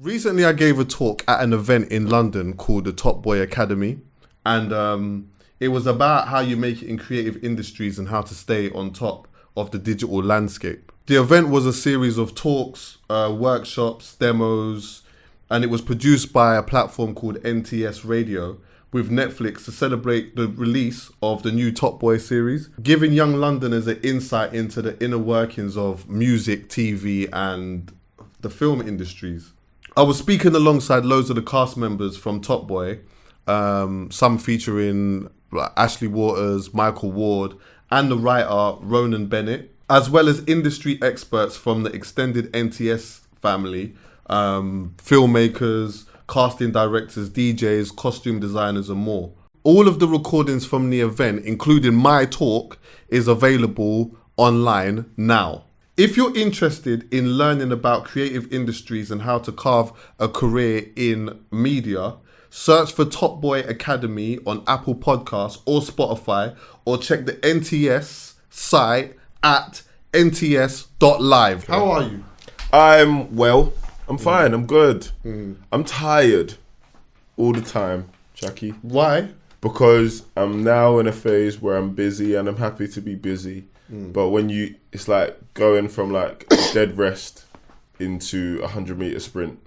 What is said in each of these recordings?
Recently, I gave a talk at an event in London called the Top Boy Academy, and it was about how you make it in creative industries and how to stay on top of the digital landscape. The event was a series of talks, workshops, demos, and it was produced by a platform called NTS Radio with Netflix to celebrate the release of the new Top Boy series, giving young Londoners an insight into the inner workings of music, TV, and the film industries. I was speaking alongside loads of the cast members from Top Boy, some featuring Ashley Waters, Michael Ward, and the writer Ronan Bennett, as well as industry experts from the extended NTS family, filmmakers, casting directors, DJs, costume designers, and more. All of the recordings from the event, including my talk, is available online now. If you're interested in learning about creative industries and how to carve a career in media, search for Top Boy Academy on Apple Podcasts or Spotify, or check the NTS site at nts.live. How are you? I'm well. I'm fine. I'm good. I'm tired all the time, Jackie. Why? Because I'm now in a phase where I'm busy and I'm happy to be busy. But when it's like going from like a dead rest into a 100-meter sprint,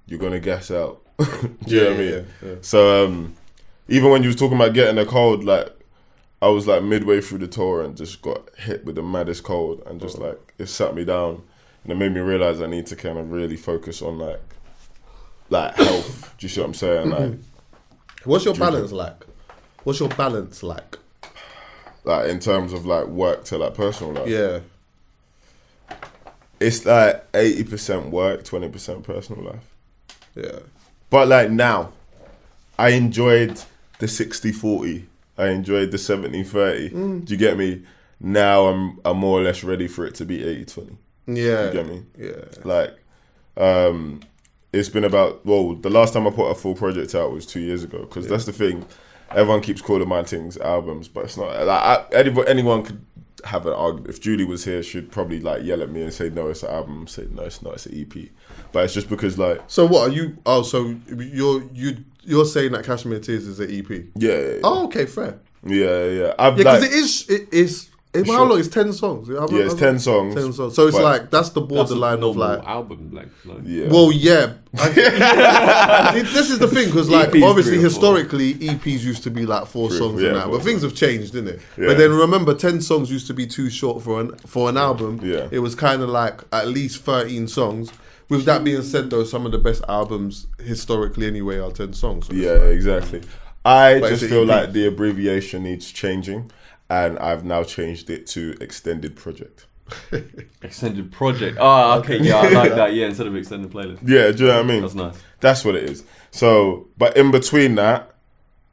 you're gonna gas out. Do you know what I mean? Yeah. So even when you was talking about getting a cold, like I was like midway through the tour and just got hit with the maddest cold, and just like it sat me down, and it made me realize I need to kind of really focus on like health. Do you see what I'm saying? Like, what's your balance like? What's your balance like? Like in terms of like work to like personal life. Yeah. It's like 80% work, 20% personal life. Yeah. But like now, I enjoyed the 60-40. I enjoyed the 70-30. Do you get me? Now I'm more or less ready for it to be 80-20. Yeah. Do you get me? Yeah. Like, it's been about, the last time I put a full project out was 2 years ago, because that's the thing. Everyone keeps calling my things albums, but it's not. Like anyone could have an argument. If Julie was here, she'd probably like yell at me and say, "No, it's an album." I'd say, "No, it's not. It's an EP." But it's just because like. So what are you? Oh, so you're saying that Cashmere Tears is an EP? Yeah. Oh, okay, fair. Yeah. Because it is. How long? It's 10 songs. It's 10 songs. 10 songs. So it's like that's the borderline of like album length. Like. Yeah. Well, yeah. This is the thing, because like EPs obviously historically EPs used to be like 4 songs and that, but things have changed, didn't it? Yeah. But then remember, 10 songs used to be too short for an album. Yeah. It was kind of like at least 13 songs. With that being said, though, some of the best albums historically anyway are 10 songs. So exactly. I but just feel like the abbreviation needs changing. And I've now changed it to Extended Project. Extended Project. Oh, okay. Yeah, I like that. Yeah, instead of Extended Playlist. Yeah, do you know what I mean? That's nice. That's what it is. So, but in between that,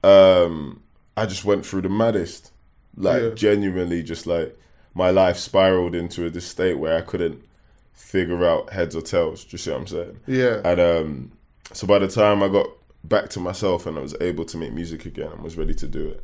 I just went through the maddest. Like, genuinely just like, my life spiraled into this state where I couldn't figure out heads or tails. Do you see what I'm saying? Yeah. And so by the time I got back to myself and I was able to make music again and was ready to do it,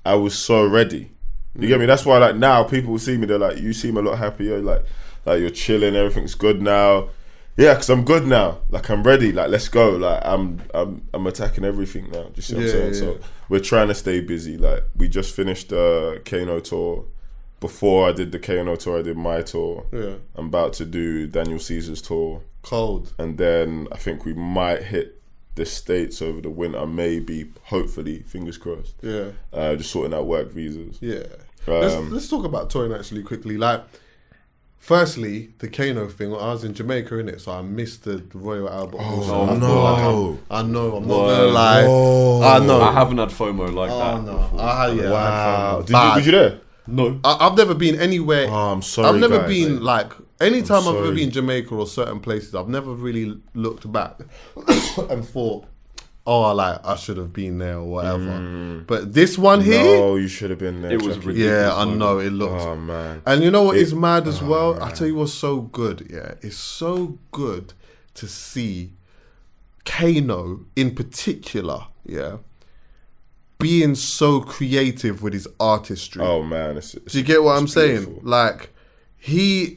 I was so ready. You get me? That's why like now people will see me, they're like, you seem a lot happier, like you're chilling, everything's good now. Yeah, because I'm good now. Like I'm ready. Like let's go. Like I'm attacking everything now. Do you see what I'm saying? So we're trying to stay busy. Like we just finished the Kano tour. Before I did the Kano tour, I did my tour. Yeah. I'm about to do Daniel Caesar's tour. Cold. And then I think we might hit the States over the winter, maybe, hopefully, fingers crossed. Yeah. Just sorting out work visas. Yeah. Let's talk about touring actually quickly. Like, firstly, the Kano thing, I was in Jamaica, innit? So I missed the Royal album. Oh, no. I know, I'm not gonna lie. I know. I haven't had FOMO like that. Oh, no. Wow. Did you there? No. I've never been anywhere. Oh, I'm sorry, I've never guys. been, like, anytime I've ever been in Jamaica or certain places, I've never really looked back and thought, oh, like, I should have been there or whatever. But this one here... No, you should have been there. It was ridiculous. Yeah, I know, it looked... Oh, man. And you know what is mad as well? Man. I tell you what's so good, yeah? It's so good to see Kano, in particular, yeah, being so creative with his artistry. Oh, man. Do you get what I'm saying? Like... I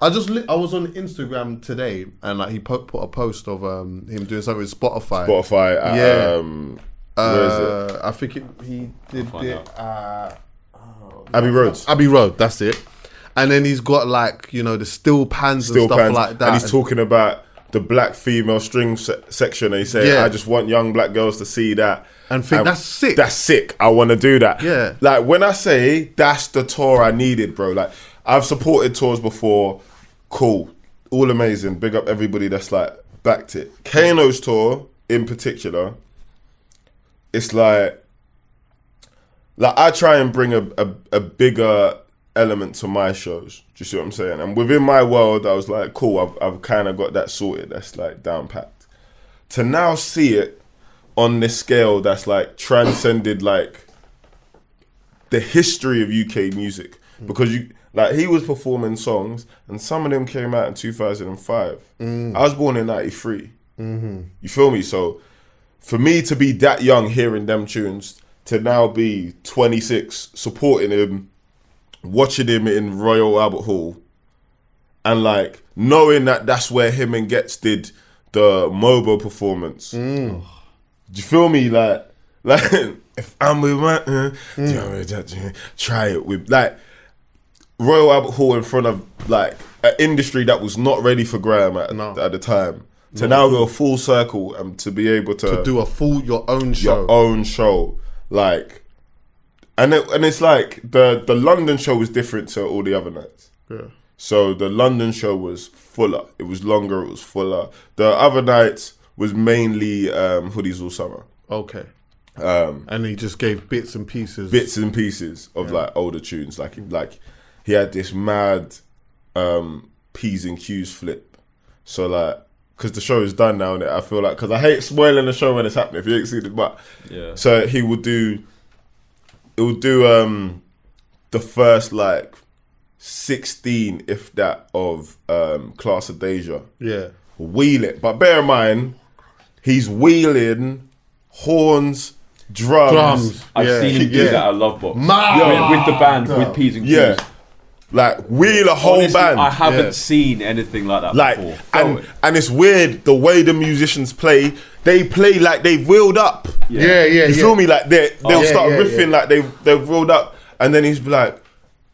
was on Instagram today and like he put a post of him doing something with Spotify. Where is it? I think he did it. Abbey Road. Abbey Road, that's it. And then he's got like, you know, the steel pans and stuff like that. And he's talking about the black female string section. And he said, I just want young black girls to see that. And think that's sick. That's sick. I want to do that. Yeah. Like when I say that's the tour I needed, bro. Like I've supported tours before. Cool. All amazing. Big up everybody that's like backed it. Kano's tour in particular, it's like I try and bring a bigger element to my shows. Do you see what I'm saying? And within my world, I was like, cool, I've kind of got that sorted. That's like down packed. To now see it on this scale that's like transcended like the history of UK music. Because he was performing songs and some of them came out in 2005. I was born in 93. You feel me? So for me to be that young hearing them tunes, to now be 26, supporting him, watching him in Royal Albert Hall, and like knowing that that's where him and Getz did the Mobo performance. Do you feel me? Like if I'm with my try it with like Royal Albert Hall in front of like an industry that was not ready for grime at the time. To now go full circle and to be able to do your own show. Like, and it's like the London show was different to all the other nights. Yeah. So the London show was fuller. It was longer. It was fuller. The other nights was mainly Hoodies All Summer. Okay. And he just gave bits and pieces of like older tunes. Like he had this mad P's and Q's flip. So like, because the show is done now, and I feel like, because I hate spoiling the show when it's happening if you ain't seen it, but so he would do the first like 16, if that, of Class of Deja. Yeah. Wheel it. But bear in mind, he's wheeling horns, drums. I've seen him do that at Lovebox. With the band, with P's and Q's. Yeah. Like wheel a whole band. I haven't seen anything like that before. And it's weird the way the musicians play. They play like they've wheeled up. You feel me? Like they'll start riffing like they've wheeled up, and then he's like,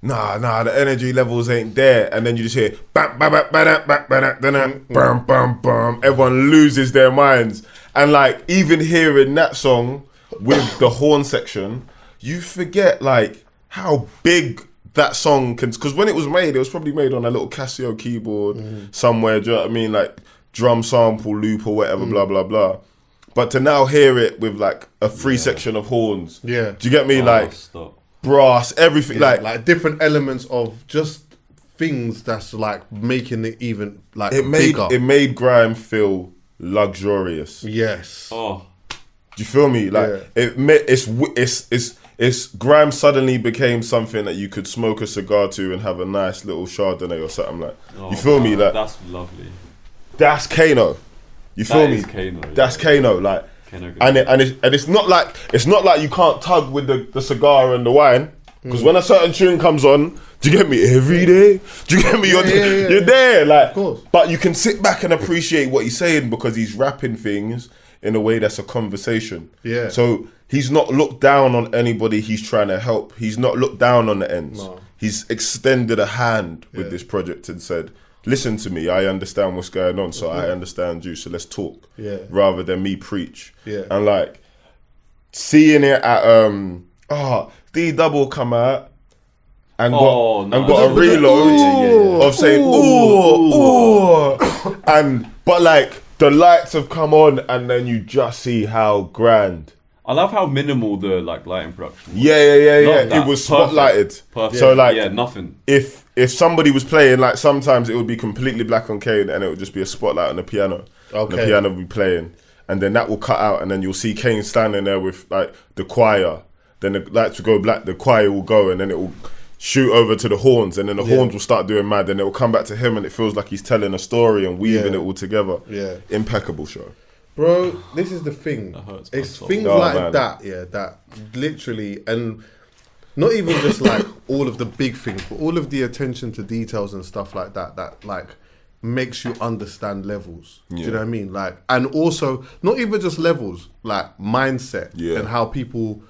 nah, the energy levels ain't there, and then you just hear bam, bam, bam, bam, bam, bam, bam, bam, bam. Everyone loses their minds, and like even hearing that song with the horn section, you forget like how big that song can, because when it was probably made on a little Casio keyboard somewhere, do you know what I mean? Like drum sample, loop or whatever, blah, blah, blah. But to now hear it with like a free section of horns. Yeah. Do you get me? Brass, everything. Like different elements of just things that's like making it even like bigger. It made grime feel luxurious. Yes. Oh. Do you feel me? Like it's grime suddenly became something that you could smoke a cigar to and have a nice little Chardonnay or something like. You feel me? Like that's lovely. That's Kano. You feel me? Kano, that's Kano. Like, and it's not like you can't tug with the cigar and the wine, because when a certain tune comes on, do you get me? Every day, do you get me? You're there, like. Of course. But you can sit back and appreciate what he's saying because he's rapping things in a way that's a conversation. Yeah. So he's not looked down on anybody he's trying to help. He's not looked down on the ends. No. He's extended a hand with this project and said, listen to me, I understand what's going on, so I understand you, so let's talk. Yeah. Rather than me preach. Yeah. And like, seeing it at, D-Double come out and got a reload of saying, ooh. But like, the lights have come on and then you just see how grand. I love how minimal the like lighting production was. Yeah. It was spotlighted. Perfect. So like, nothing. If somebody was playing, like sometimes it would be completely black on Kane and it would just be a spotlight on the piano. Okay. And the piano would be playing, and then that will cut out, and then you'll see Kane standing there with like the choir. Then the lights will go black, the choir will go, and then it will shoot over to the horns, and then the horns will start doing mad, and it will come back to him, and it feels like he's telling a story and weaving it all together. Yeah, impeccable show. Bro, this is the thing. It's things like that, that literally, and not even just like all of the big things, but all of the attention to details and stuff like that, that like makes you understand levels. Do you know what I mean? Like, and also not even just levels, like mindset and how people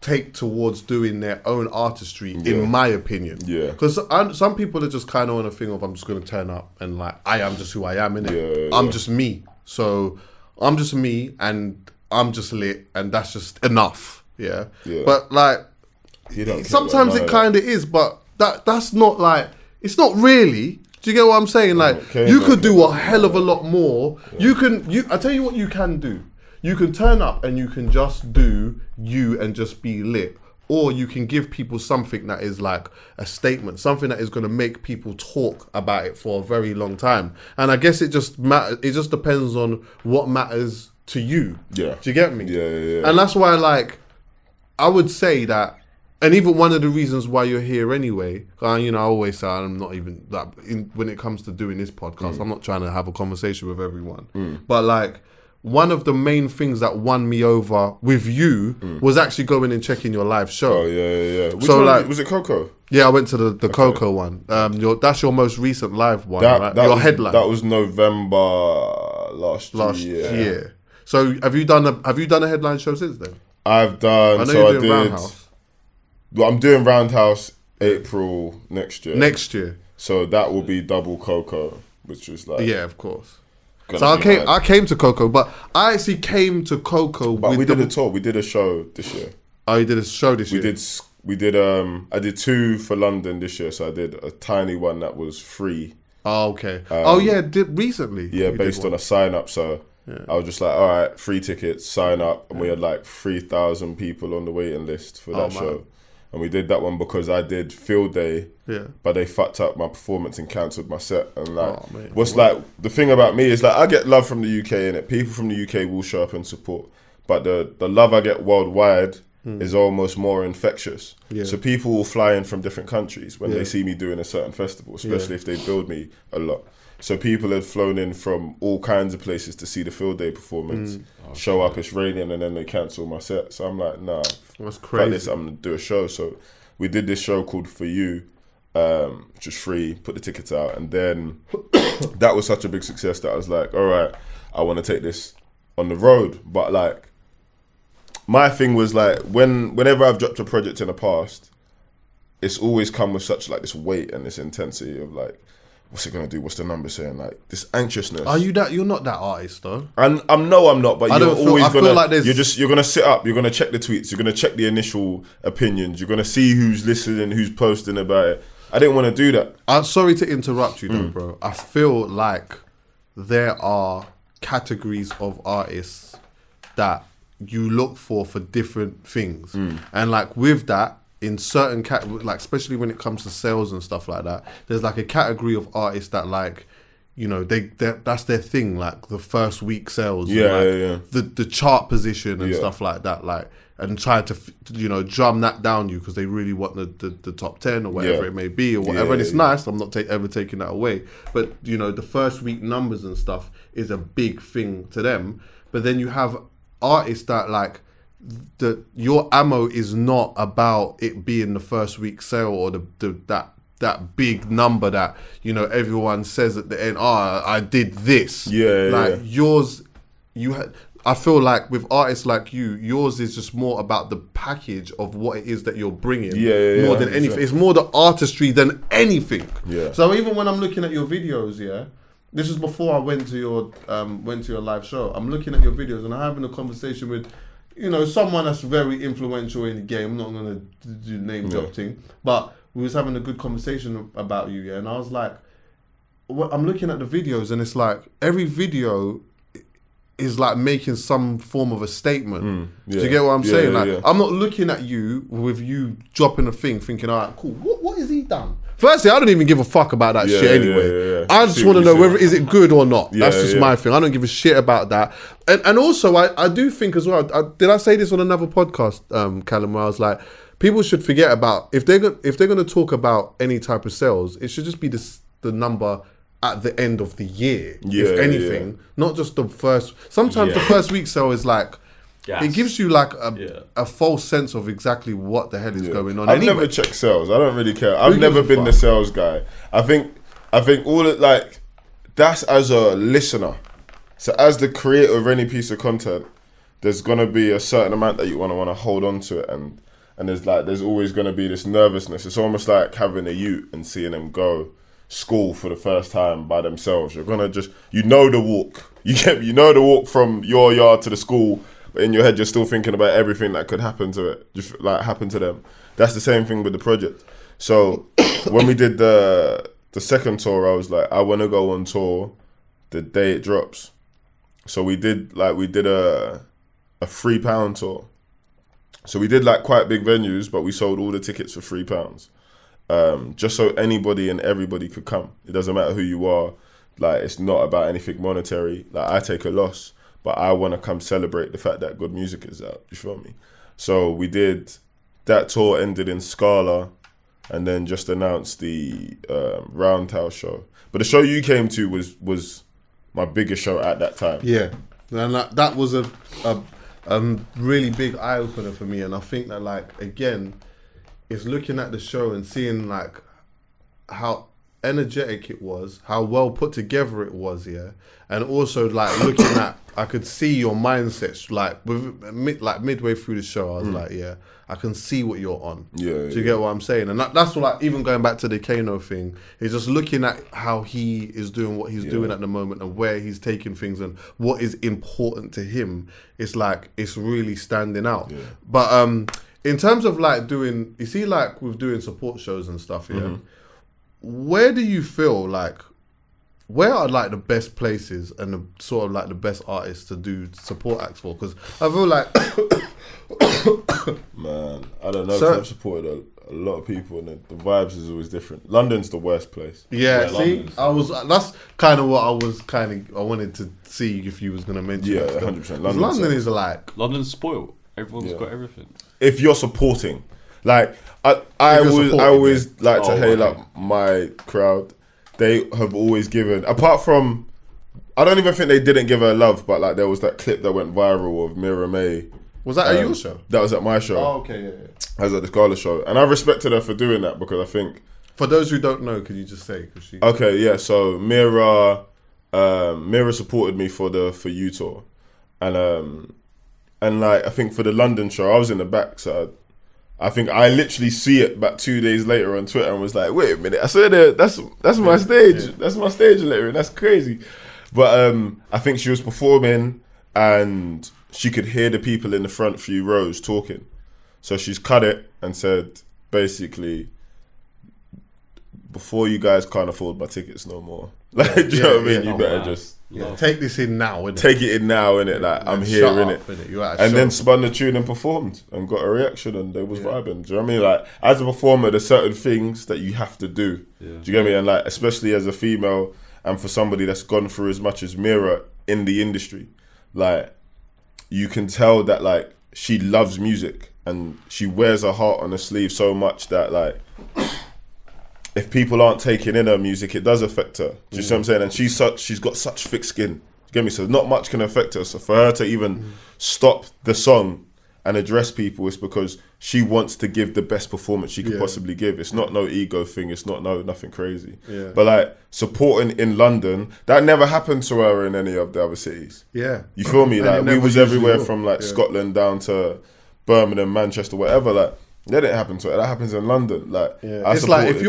take towards doing their own artistry, in my opinion. Yeah. Because some people are just kind of on a thing of, I'm just going to turn up and like, I am just who I am, innit? I'm just me. So I'm just me and I'm just lit and that's just enough. Yeah. But like, sometimes it kind of is, but that's not like, it's not really. Do you get what I'm saying? Like, you could do a hell of a lot more. I tell you what you can do. You can turn up and you can just do you and just be lit. Or you can give people something that is like a statement, something that is going to make people talk about it for a very long time. And I guess it just depends on what matters to you. Yeah. Do you get me? Yeah. And that's why, like, I would say that, and even one of the reasons why you're here anyway, you know, I always say I'm not even, like, when it comes to doing this podcast, I'm not trying to have a conversation with everyone. But like, one of the main things that won me over with you was actually going and checking your live show. Oh, yeah. Which so one, like, was it Coco? Yeah, I went to the Coco one. That's your most recent live one, right? Your headline. That was November last year. So have you done a headline show since then? I've done. I know you're doing Roundhouse. Well, I'm doing Roundhouse April next year. So that will be double Coco, which was like, yeah, of course. So I came to Coco, but I actually came to Coco. But we did a tour. We did a show this year. Oh, you did a show this year? We did. I did 2 for London this year. So I did a tiny one that was free. Oh, okay. Recently. Yeah, based on a sign up. So I was just like, all right, free tickets, sign up, and we had like 3,000 people on the waiting list for that show. And we did that one because I did Field Day, but they fucked up my performance and cancelled my set. And like, like the thing about me is like, I get love from the UK, and people from the UK will show up and support. But the love I get worldwide is almost more infectious. Yeah. So people will fly in from different countries when they see me doing a certain festival, especially if they build me a lot. So people had flown in from all kinds of places to see the Field Day performance. Show up, it's raining, and then they cancel my set. So I'm like, nah, that's crazy. This, I'm gonna do a show. So we did this show called For You, which was free. Put the tickets out, and then that was such a big success that I was like, all right, I want to take this on the road. But like, my thing was like, whenever I've dropped a project in the past, it's always come with such like this weight and this intensity of like, what's it gonna do? What's the number saying? Like this anxiousness. Are you that? You're not that artist though. And I'm not. But you're always gonna. Like you're gonna sit up. You're gonna check the tweets. You're gonna check the initial opinions. You're gonna see who's listening, who's posting about it. I didn't want to do that. I'm sorry to interrupt you though, bro. I feel like there are categories of artists that you look for different things, and like with that. In certain like especially when it comes to sales and stuff like that, there's like a category of artists that like, you know, that's their thing, like the first week sales, the chart position and stuff like that, like, and try to, you know, drum that down you because they really want the top 10 or whatever it may be or whatever, and it's nice. I'm not ever taking that away, but you know, the first week numbers and stuff is a big thing to them. But then you have artists that like. Your ammo is not about it being the first week sale or that big number that, you know, everyone says at the end, I did this. Yours, I feel like with artists like you, yours is just more about the package of what it is that you're bringing more than anything. It's more the artistry than anything. So even when I'm looking at your videos, this is before I went to your live show. I'm looking at your videos and I'm having a conversation with, you know, someone that's very influential in the game. I'm not going to do name drop thing, but we was having a good conversation about you, and I was like, I'm looking at the videos, and it's like every video is like making some form of a statement. Do you get what I'm saying? I'm not looking at you with you dropping a thing, thinking, all right, cool. What has he done? Firstly, I don't even give a fuck about that shit anyway. I just want to know whether is it good or not. That's just my thing. I don't give a shit about that. And also, I do think as well. Did I say this on another podcast, Callum? Where I was like, people should forget about if they're going to talk about any type of sales, it should just be the number at the end of the year, if anything, not just the first. Sometimes the first week sale is like gas. It gives you like a false sense of exactly what the hell is going on. I've never checked sales. I don't really care. I've never been the sales guy. I think all it like that's as a listener. So as the creator of any piece of content, there's gonna be a certain amount that you wanna hold on to it, and there's always gonna be this nervousness. It's almost like having a youth and seeing them go school for the first time by themselves. You're gonna just the walk. You know the walk from your yard to the school, but in your head you're still thinking about everything that could happen to it, just like happen to them. That's the same thing with the project. So when we did the second tour, I was like, I want to go on tour the day it drops. So we did a £3 tour. So we did like quite big venues, but we sold all the tickets for £3. Just so anybody and everybody could come. It doesn't matter who you are. Like, it's not about anything monetary. Like, I take a loss, but I want to come celebrate the fact that good music is out. You feel me? So we did that tour, ended in Scala, and then just announced the Roundhouse show. But the show you came to was my biggest show at that time. Yeah, and that was a really big eye opener for me. And I think that, like, again, it's looking at the show and seeing like how energetic it was, how well put together it was, and also like looking at, I could see your mindsets like midway through the show. I was like, I can see what you're on. Do you get what I'm saying? And that's what, like, even going back to the Kano thing, is just looking at how he is doing what he's doing at the moment and where he's taking things and what is important to him. It's like, it's really standing out. But in terms of like doing, you see, like with doing support shows and stuff, where do you feel like, where are like the best places and the sort of like the best artists to do support acts for? Because I feel like man, I don't know, 'cause I've supported a lot of people, and the vibes is always different. London's the worst place. See, that's kind of what I wanted to see if you was going to mention. 100%. London is like, London's spoiled. Everyone's got everything. If you're supporting, like I always like to hail up my crowd. They have always given, apart from, I don't even think they didn't give her love, but like there was that clip that went viral of Mira May. Was that at your show? That was at my show. Oh, okay, yeah. I was at the Scala show, and I respected her for doing that, because I think, for those who don't know, could you just say? Okay, yeah. So Mira supported me for U tour, and like I think for the London show, I was in the back, so I think I literally see it back 2 days later on Twitter and was like, wait a minute, I swear that's my stage. Yeah. That's my stage lettering. That's crazy. But I think she was performing and she could hear the people in the front few rows talking. So she's cut it and said, basically, before you guys can't afford my tickets no more. Like, do you know what I mean? You better just... take this in now, innit? Take it in now, innit? Like, I'm here, innit? And then spun the tune and performed and got a reaction, and they was vibing. Do you know what I mean? Like, as a performer, there's certain things that you have to do. Do you get me? And like, especially as a female, and for somebody that's gone through as much as Mira in the industry, like, you can tell that like she loves music and she wears her heart on her sleeve so much that like, if people aren't taking in her music, it does affect her. Do you see what I'm saying? And she's got such thick skin. You get me? So not much can affect her. So for her to even stop the song and address people, it's because she wants to give the best performance she could possibly give. It's not no ego thing. It's not nothing crazy. Yeah. But like supporting in London, that never happened to her in any of the other cities. Yeah. You feel me? Like we was everywhere from like Scotland down to Birmingham, Manchester, whatever. Like, that didn't happen to it. That happens in London. Like, it's like if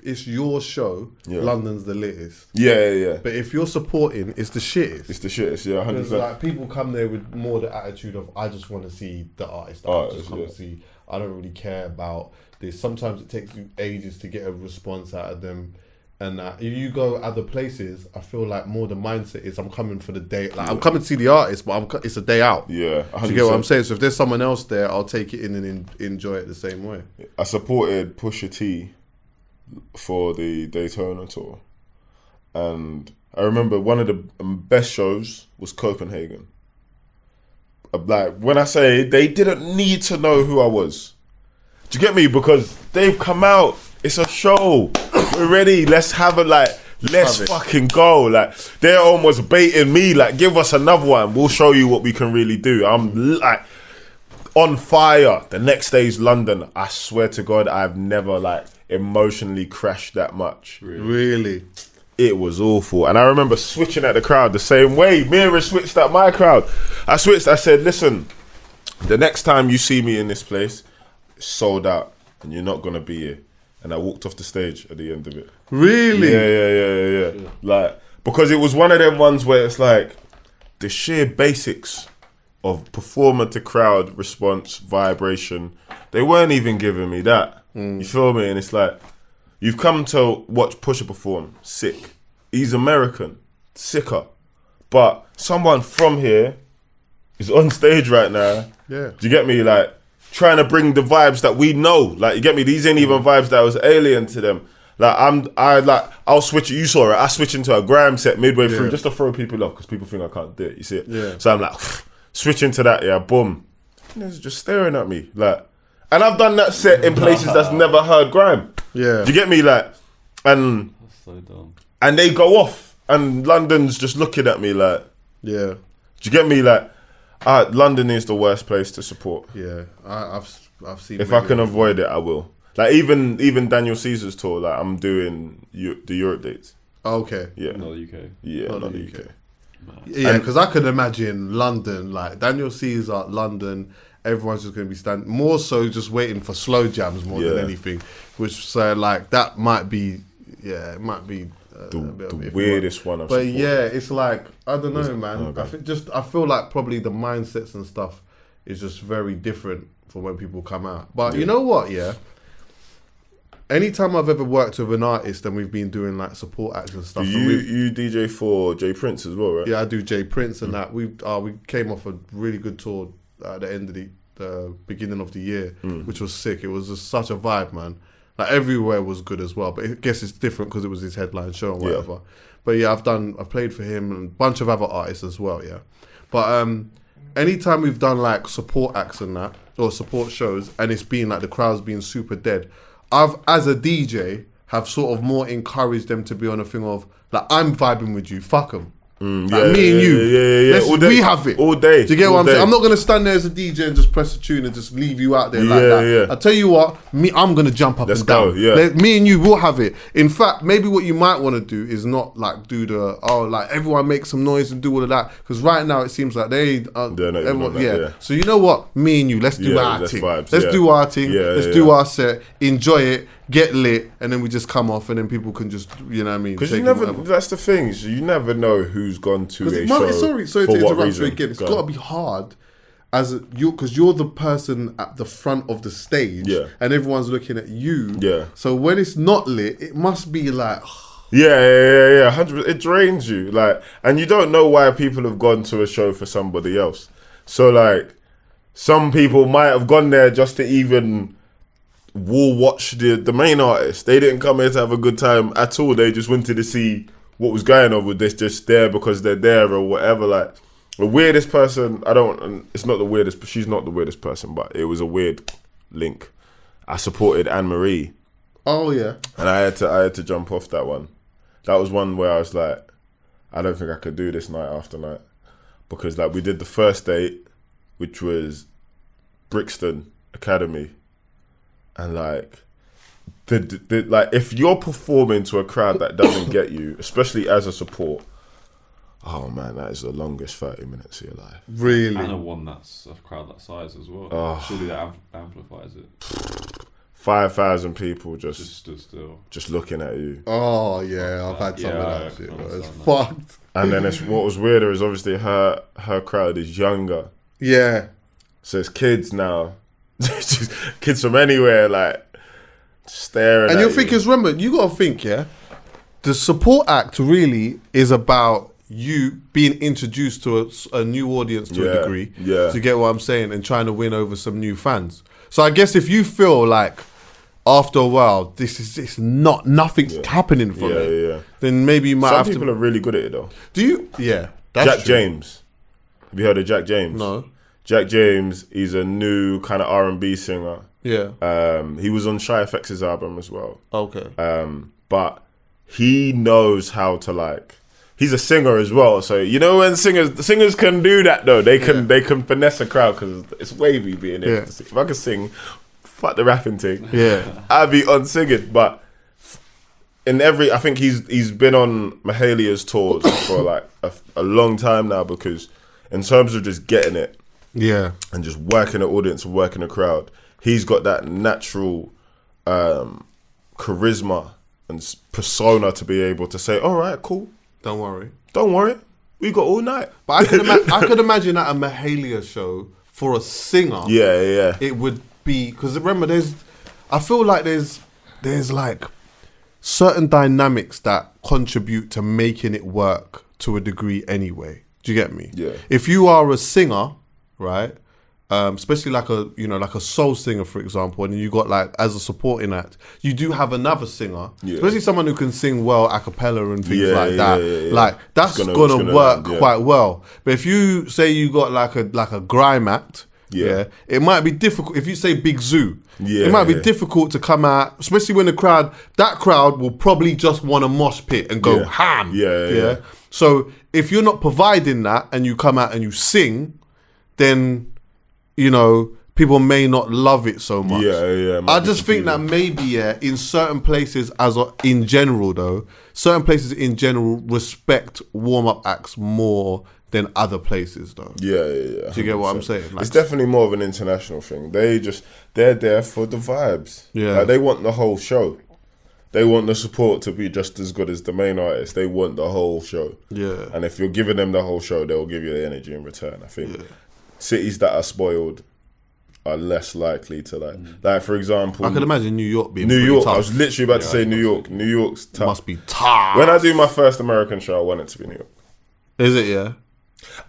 it's your show, London's the latest. Yeah. But if you're supporting, it's the shittest. It's the shittest. Yeah, 100%. Like people come there with more the attitude of, I just want to see the artist. I just want to see. I don't really care about this. Sometimes it takes you ages to get a response out of them. And if you go other places, I feel like more the mindset is, I'm coming for the day. Like I'm coming to see the artist, but it's a day out. Yeah, 100%. Do you get what I'm saying? So if there's someone else there, I'll take it in and enjoy it the same way. I supported Pusha T for the Daytona tour, and I remember one of the best shows was Copenhagen. Like, when I say they didn't need to know who I was, do you get me? Because they've come out. It's a show. We're ready. Let's have a let's fucking go. Like, they're almost baiting me, like, give us another one. We'll show you what we can really do. I'm like on fire. The next day's London. I swear to God, I've never like emotionally crashed that much. Really? It was awful. And I remember switching at the crowd the same way. Mira switched at my crowd. I said, listen, the next time you see me in this place, it's sold out and you're not going to be here. And I walked off the stage at the end of it. Really? Yeah. Like, because it was one of them ones where it's like the sheer basics of performer to crowd response, vibration, they weren't even giving me that. You feel me? And it's like, you've come to watch Pusha perform, sick. He's American, sicker. But someone from here is on stage right now. Yeah. Do you get me? Like, trying to bring the vibes that we know. Like, you get me? These ain't even vibes that was alien to them. Like, I'll switch, you saw it, I switch into a grime set midway through just to throw people off because people think I can't do it, you see it? Yeah. So I'm like, switch into that, boom. And they're just staring at me, like, and I've done that set in places that's never heard grime. Yeah. Do you get me? Like, and that's so dumb. And they go off, and London's just looking at me like, yeah. Do you get me? Like, London is the worst place to support. Yeah, I've seen. If I can avoid it, I will. Like, even Daniel Caesar's tour, like, I'm doing the Europe dates. Okay. Yeah. Not the UK. Yeah, not the UK. Yeah, because I could imagine London, like Daniel Caesar, London. Everyone's just going to be standing more so just waiting for slow jams more than anything, which like that might be, it might be the weirdest one. But yeah, it's like I don't know, man. I feel like probably the mindsets and stuff is just very different from when people come out. But you know what? Yeah. Anytime I've ever worked with an artist and we've been doing like support acts and stuff. You DJ for Jay Prince as well, right? Yeah, I do Jay Prince and that. We came off a really good tour at the end of the beginning of the year, which was sick. It was just such a vibe, man. Like everywhere was good as well, but I guess it's different because it was his headline show and whatever. Yeah. But yeah, I've played for him and a bunch of other artists as well, yeah. But anytime we've done like support acts and that, or support shows, and it's been like the crowd's been super dead, I've, as a DJ, have sort of more encouraged them to be on a thing of like, I'm vibing with you, fuck them. Me and you, we have it all day. Do you get what I'm saying? I'm not gonna stand there as a DJ and just press a tune and just leave you out there like that. I tell you what, I'm gonna jump up and down. Me and you will have it. In fact, maybe what you might want to do is not like do the like everyone make some noise and do all of that, because right now it seems like So you know what? Me and you, let's do our thing. Let's do our thing. Let's do our set. Enjoy it. Get lit, and then we just come off, and then people can just, you know what I mean? Because you never, that's the thing, you never know who's gone to a show. Sorry to interrupt you again. It's got to be hard because you're the person at the front of the stage, and everyone's looking at you. Yeah. So when it's not lit, it must be like. Yeah. 100%. It drains you, like, and you don't know why people have gone to a show for somebody else. So like, some people might have gone there just to even. Will watch the main artist. They didn't come here to have a good time at all. They just wanted to see what was going on with this, just there because they're there or whatever. Like, the weirdest person, it's not the weirdest, but she's not the weirdest person, but it was a weird link. I supported Anne-Marie. Oh yeah. And I had to jump off that one. That was one where I was like, I don't think I could do this night after night. Because like we did the first date, which was Brixton Academy. And like, like if you're performing to a crowd that doesn't get you, especially as a support, oh man, that is the longest 30 minutes of your life. Really? And a one that's a crowd that size as well. Oh. Surely that amplifies it. 5,000 people just stood still, just looking at you. Oh yeah, I've had some of that shit. It's fucked. And then what was weirder is obviously her crowd is younger. Yeah. So it's kids now. Just kids from anywhere, like staring. And you're thinking, remember, you gotta think, the support act really is about you being introduced to a new audience to a degree. Yeah. To get what I'm saying, and trying to win over some new fans. So I guess if you feel like after a while it's nothing's happening from it, then maybe you might some have people are really good at it though. Do you? Yeah. That's Jack true. James. Have you heard of Jack James? No. Jack James, he's a new kind of R&B singer. Yeah. He was on Shy FX's album as well. Okay. But he knows how to like. He's a singer as well, so you know when singers can do that though. They can finesse a crowd because it's wavy being able to sing. If I could sing, fuck the rapping thing. Yeah, I'd be on singing. But I think he's been on Mahalia's tours for like a long time now, because in terms of just getting it, and just working the audience and working the crowd, he's got that natural charisma and persona to be able to say, all right, cool. Don't worry, we got all night. But I could imagine at a Mahalia show for a singer. Yeah. It would be, because remember, I feel like there's like certain dynamics that contribute to making it work to a degree anyway. Do you get me? Yeah. If you are a singer, right? Especially like a soul singer, for example, and you got like as a supporting act, you do have another singer, especially someone who can sing well a cappella and things like that. Like that's gonna work quite well. But if you say you got like a grime act, it might be difficult. If you say Big Zoo, it might be difficult to come out, especially when that crowd will probably just want a mosh pit and go ham. Yeah. So if you're not providing that and you come out and you sing, then people may not love it so much. I just think that maybe in certain places, in general respect warm-up acts more than other places though. Yeah. Do you get what I'm saying? Like, it's definitely more of an international thing. They're there for the vibes. Yeah. Like, they want the whole show. They want the support to be just as good as the main artist. They want the whole show. Yeah. And if you're giving them the whole show, they'll give you the energy in return. I think cities that are spoiled are less likely to like for example, I can imagine New York being tough. I was literally about to say New York. New York's tough. Must be tough. When I do my first American show, I want it to be New York. Is it? Yeah.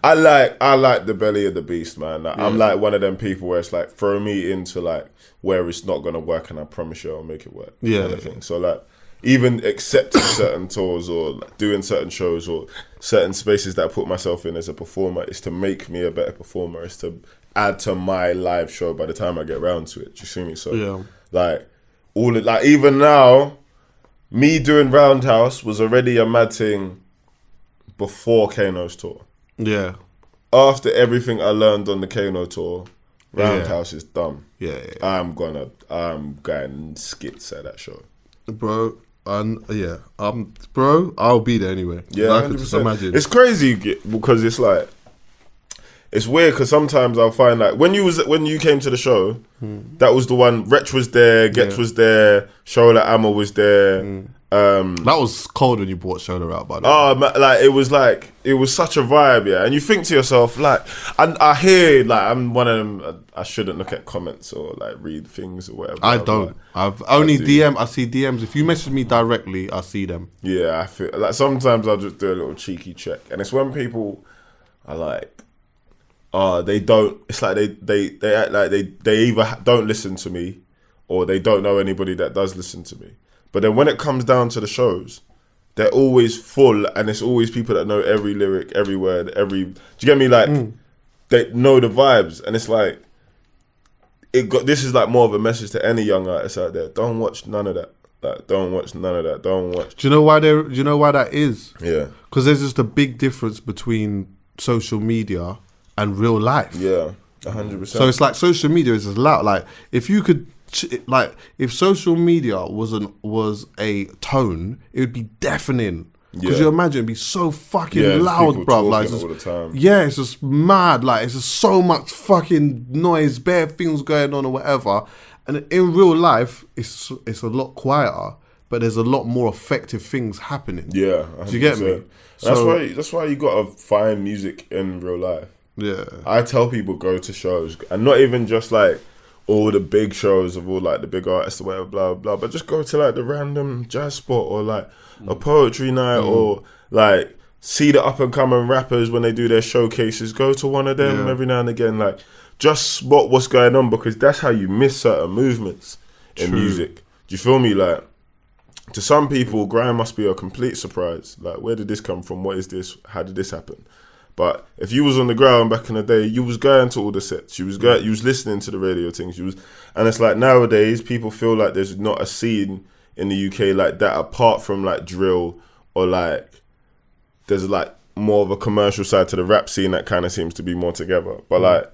I like the belly of the beast, man. Like, I'm like one of them people where it's like throw me into like where it's not gonna work, and I promise you I'll make it work. Yeah. So like even accepting certain tours or like doing certain shows or certain spaces that I put myself in as a performer is to make me a better performer. Is to add to my live show by the time I get around to it. Do you see me? So like even now, me doing Roundhouse was already a mad thing before Kano's tour. Yeah. After everything I learned on the Kano tour, Roundhouse is done. Yeah. I'm going skits at that show. Bro, I'll be there anyway. Yeah, I could just imagine. It's crazy because it's like, it's weird because sometimes I'll find like when you came to the show, that was the one. Wretch was there, Getz was there, Shola Amma was there. That was cold when you brought Shola out, by the way. Like it was such a vibe, yeah. And you think to yourself, like, I hear like I'm one of them. I shouldn't look at comments or like read things or whatever. I don't. I've only I see DMs. If you message me directly, I see them. Yeah, I feel like sometimes I'll just do a little cheeky check, and it's when people are like, they don't. It's like they act like they either don't listen to me, or they don't know anybody that does listen to me. But then when it comes down to the shows, they're always full, and it's always people that know every lyric, every word, do you get me? Like they know the vibes, and it's like this is like more of a message to any young artist out there. Don't watch none of that. Like, don't watch none of that. Don't watch. Do you know why that is? Yeah. Because there's just a big difference between social media and real life. Yeah, 100%. So it's like social media is as loud. Like if you could, like if social media was a tone, it would be deafening. Because you imagine it'd be so fucking loud, bruv. Like all the time. Yeah, it's just mad. Like it's just so much fucking noise, bare things going on or whatever. And in real life, it's a lot quieter, but there's a lot more effective things happening. Yeah, 100%. Do you get me? That's why you gotta find music in real life. Yeah, I tell people go to shows, and not even just like all the big shows of all like the big artists or whatever, blah blah. But just go to like the random jazz spot or like a poetry night or like see the up and coming rappers when they do their showcases. Go to one of them every now and again. Like just spot what's going on, because that's how you miss certain movements in music. Do you feel me? Like to some people, grime must be a complete surprise. Like, where did this come from? What is this? How did this happen? But if you was on the ground back in the day, you was going to all the sets. You was listening to the radio things. And it's like nowadays people feel like there's not a scene in the UK like that, apart from like drill or like there's like more of a commercial side to the rap scene that kind of seems to be more together. But like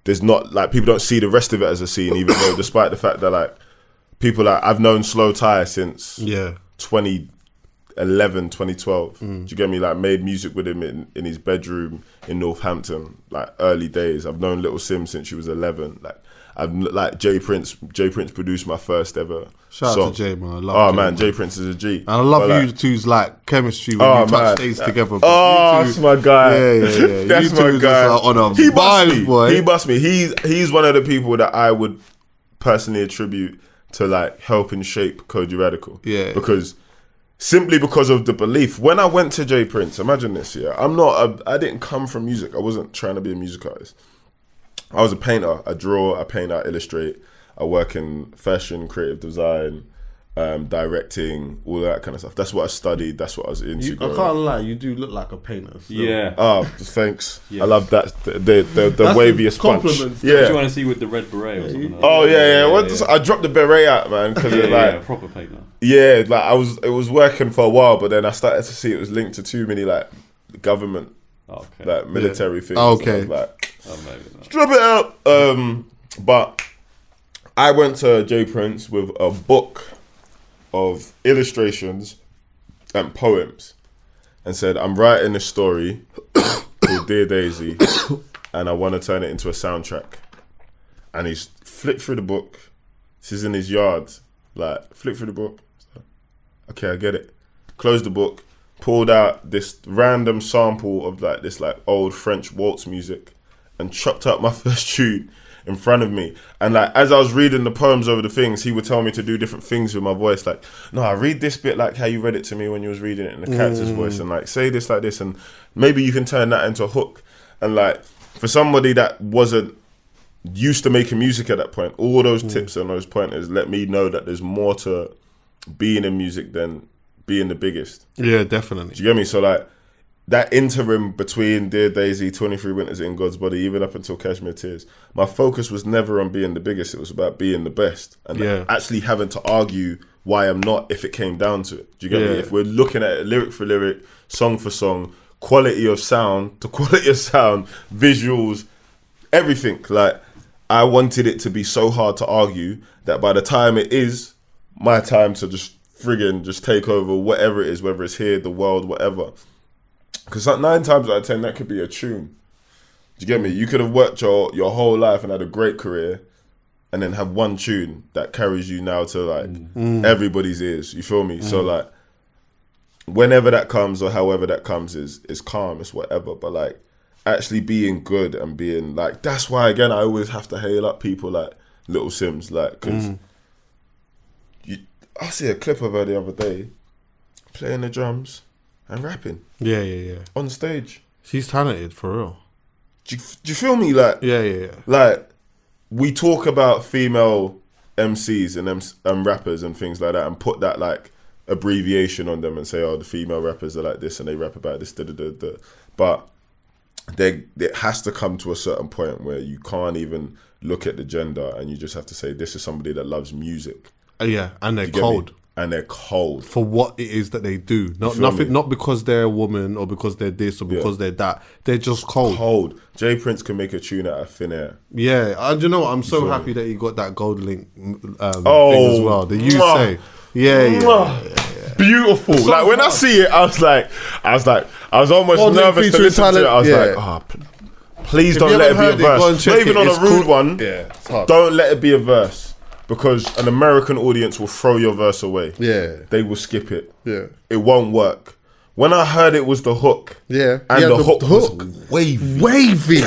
there's not like people don't see the rest of it as a scene, even though despite the fact that like people like I've known Slow Tie since 2011, 2012. Do you get me? Like made music with him in his bedroom in Northampton, like early days. I've known Little Sim since she was 11. Like I've like Jay Prince produced my first ever Shout song. out to Jay, man. I love Jay, man, Jay Prince is a G. And I love But, you two's like chemistry when you touch stage together. Oh, that's my guy. Yeah. That's you my two guy. just like on a He bust vibe, me. boy. He bust me. He's one of the people that I would personally attribute to like helping shape Cody Radical. Yeah. Simply because of the belief. When I went to Jay Prince, imagine this, yeah. I didn't come from music. I wasn't trying to be a music artist. I was a painter. I draw, I paint, I illustrate. I work in fashion, creative design, directing, all that kind of stuff. That's what I studied. That's what I was into. I can't lie, you do look like a painter. So. Yeah. Oh, thanks. Yeah. I love that. The waviest punch. Compliments. What do Yeah. you want to see with the red beret or something? Oh yeah. I dropped the beret out, man, because Yeah, proper painter. yeah, like it was working for a while, but then I started to see it was linked to too many like government, Okay. like military things. Oh, okay. And I was like, Oh, maybe not. drop it out. But I went to Jay Prince with a book of illustrations and poems and said, I'm writing a story called Dear Daisy and I want to turn it into a soundtrack. And he's flipped through the book. This is in his yard. Like, flip through the book. Okay, I get it. Closed the book, pulled out this random sample of like this like old French waltz music and chopped up my first tune in front of me. And like as I was reading the poems over the things, he would tell me to do different things with my voice. Like, no, I read this bit like how you read it to me when you was reading it in the character's voice, and like say this like this, and maybe you can turn that into a hook. And like for somebody that wasn't used to making music at that point, all those tips and those pointers let me know that there's more to being in music than being the biggest. Yeah, definitely. Do you get me? So like that interim between Dear Daisy, 23 Winters in God's Body, even up until Cashmere Tears, my focus was never on being the biggest. It was about being the best and actually having to argue why I'm not if it came down to it. Do you get me? If we're looking at it lyric for lyric, song for song, quality of sound to quality of sound, visuals, everything. Like I wanted it to be so hard to argue that by the time it is my time to just friggin' just take over whatever it is, whether it's here, the world, whatever. Because like 9 times out of 10, that could be a tune. Do you get me? You could have worked your whole life and had a great career and then have one tune that carries you now to like everybody's ears. You feel me? So like whenever that comes or however that comes is calm, it's whatever. But like actually being good and being like, that's why again, I always have to hail up people like Little Sims. Like, because I see a clip of her the other day playing the drums and rapping. Yeah. On stage. She's talented, for real. Do you feel me? Like, Yeah. like we talk about female MCs and rappers and things like that and put that like abbreviation on them and say, oh, the female rappers are like this and they rap about this, But it has to come to a certain point where you can't even look at the gender and you just have to say, this is somebody that loves music. Yeah, and they're You get cold. me? And they're cold. For what it is that they do. feel Nothing. me? Not because they're a woman or because they're this or because they're that. They're just cold. Cold. Jay Prince can make a tune out of thin air. Yeah, and you know what? I'm so feel happy that he got that gold link thing as Oh, well. The you mwah. say, yeah. Beautiful. So like when I hard. see it, I was almost Gold link nervous to featuring listen to it. talent, I was yeah. like, please If don't you let it haven't be a heard it, go and verse. check Not even it. on It's a rude called- one. Yeah, it's hard. Don't let it be a verse. Because an American audience will throw your verse away. Yeah. They will skip it. Yeah. It won't work. When I heard it was the hook. Yeah. And Yeah, the hook was hook. wavy. Wavy.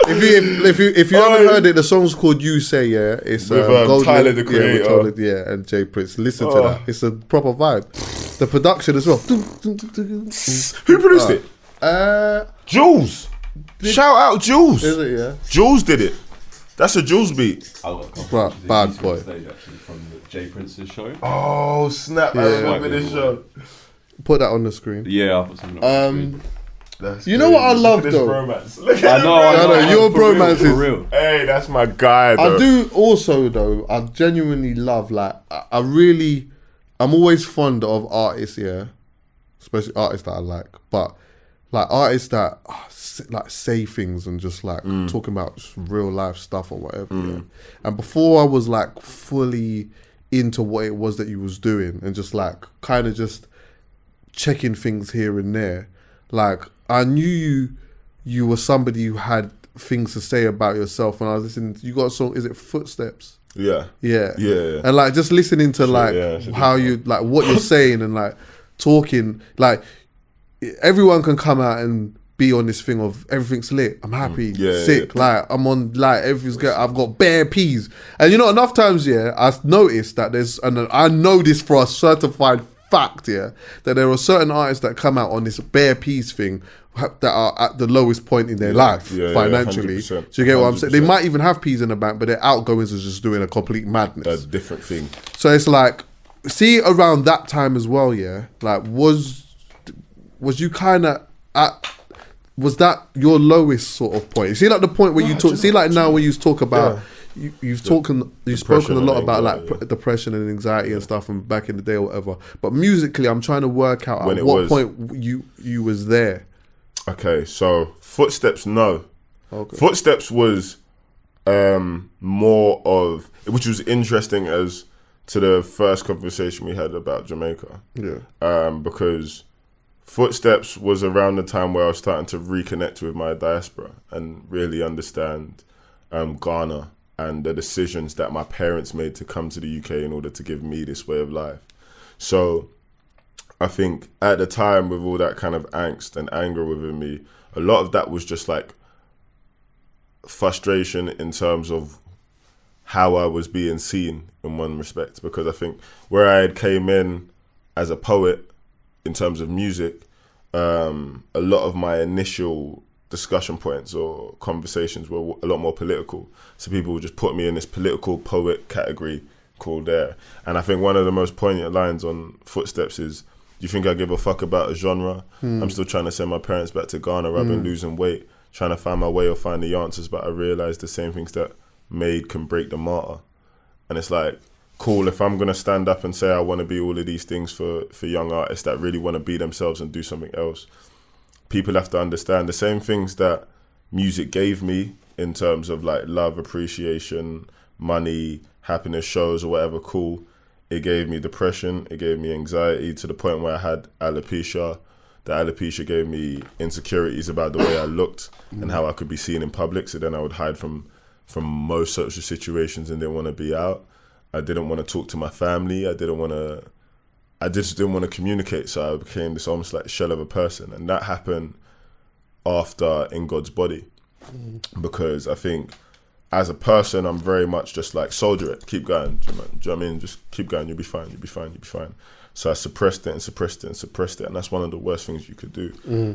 If you haven't heard it, the song's called "You Say." Yeah, it's With, Gold Tyler, Link, the Creator. yeah, and Jay Prince. Listen to that; it's a proper vibe. The production as well. Who produced it? Jules. Shout out Jules. Is it? Yeah. Jules did it. That's a Jules beat. I got a couple Bad- pictures of bad you two boy. on stage, actually, from the Jay Prince's show. Oh snap! I Yeah. remember this show. Put that on the screen. Yeah, I'll put something on the screen. You know what I love Look at though? this bromance. Look I at know. Your For real, bromance for is- real. Hey, that's my guy though. I do also though. I genuinely love I'm always fond of artists, yeah, especially artists that I like, but like artists that like say things and just like talking about just real life stuff or whatever. Yeah? And before I was like fully into what it was that you was doing and just like kind of just checking things here and there, like I knew you were somebody who had things to say about yourself. When I was listening, you got a song, is it Footsteps? Yeah. Yeah. Yeah. And like just listening to how you like what you're saying and like talking, like everyone can come out and be on this thing of everything's lit, I'm happy, sick, like I'm on, like everything's good, I've got bare peas. And you know, enough times, yeah, I've noticed that there's, and I know this for a certified fact, yeah, that there are certain artists that come out on this bare peas thing that are at the lowest point in their life financially. 100%, So you get what I'm saying? They 100%. might even have peas in the bank, but their outgoings is just doing a complete madness. A different thing. So it's like, see, around that time as well, yeah, like was you kind of at, was that your lowest sort of point? See, like the point where you talk, see, like now when you talk about, you've spoken a lot about like depression and anxiety and stuff from back in the day or whatever. But musically, I'm trying to work out at what point you was there. Okay, so Footsteps, no. Okay. Footsteps was more of, which was interesting as to the first conversation we had about Jamaica. Yeah. Because Footsteps was around the time where I was starting to reconnect with my diaspora and really understand Ghana and the decisions that my parents made to come to the UK in order to give me this way of life. So I think at the time, with all that kind of angst and anger within me, a lot of that was just like frustration in terms of how I was being seen in one respect, because I think where I had came in as a poet in terms of music, a lot of my initial discussion points or conversations were a lot more political. So people would just put me in this political poet category called there. And I think one of the most poignant lines on Footsteps is, do you think I give a fuck about a genre? I'm still trying to send my parents back to Ghana. I've been losing weight, trying to find my way or find the answers, but I realised the same things that made can break the martyr. And it's like, cool, if I'm going to stand up and say I want to be all of these things for young artists that really want to be themselves and do something else, people have to understand the same things that music gave me in terms of like love, appreciation, money, happiness, shows or whatever, cool. It gave me depression, it gave me anxiety to the point where I had alopecia. The alopecia gave me insecurities about the way I looked and how I could be seen in public. So then I would hide from most social situations and didn't want to be out. I didn't want to talk to my family. I just didn't want to communicate. So I became this almost like shell of a person. And that happened after In God's Body. Because I think as a person, I'm very much just like, soldier it, keep going. Do you know what I mean? Just keep going, you'll be fine, you'll be fine, you'll be fine. So I suppressed it and suppressed it and suppressed it. And that's one of the worst things you could do,